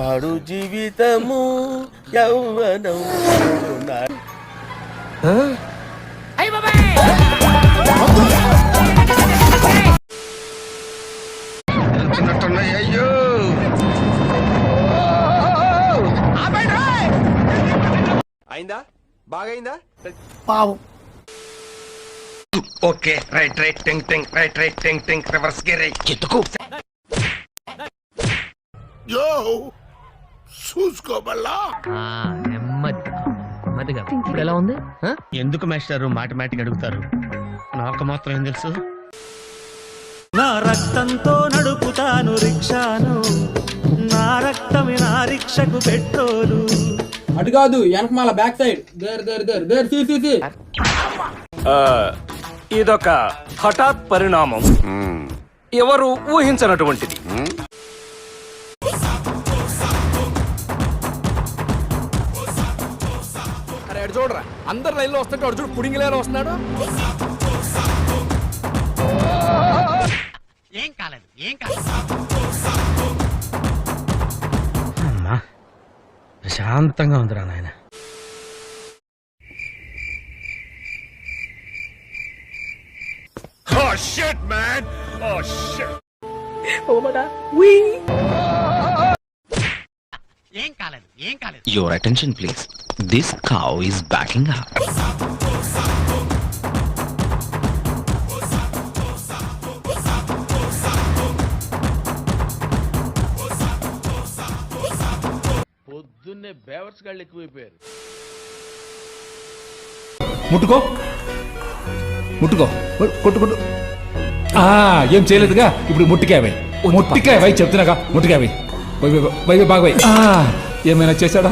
పాడు జీవితము యౌవనం అయ్యో అయిందా బాగైందా పావు ఓకే రైట్ రైట్ టింగ్ టింగ్ రైట్ రైట్ టింగ్ టింగ్ రివర్స్ గేర్ ఎత్తుకు యో చూసుకోబల్లా నెమ్మదిగా ఇప్పుడు ఎలా ఉంది? ఎందుకు మాస్టారు మాటమాటిక్ అడుగుతారు? నాకు మాత్రం ఏం తెలుసు. నా రక్తంతో నడుపుతాను రిక్షాను, నా రక్తమే నా రిక్షకు పెట్రోలు. అటు కాదు వెనకమాల బ్యాక్ సైడ్ దేర్ సి ఇదొక హఠాత్ పరిణామం, ఎవరు ఊహించనటువంటిది. అరే అడు చూడరా, అందరు లైన్లో వస్తుంటే అడు చూడు పుడింగిలేరు వస్తున్నాడు. ఏం కాలేదు అమ్మా ప్రశాంతంగా ఉందిరా నాయన. Oh shit man, oh shit. ఏం కాలేదు Your attention please. This cow is backing up. పొద్దున్నే బేవర్స్ గాళ్ళు ఎక్కువైపోయారు. ముట్టుకో కొట్టు ఏం చేయలేదుగా. ఇప్పుడు ముట్టికాయ చెప్తున్నాగా, ముట్టికాయ బాగా ఏమైనా చేశాడా?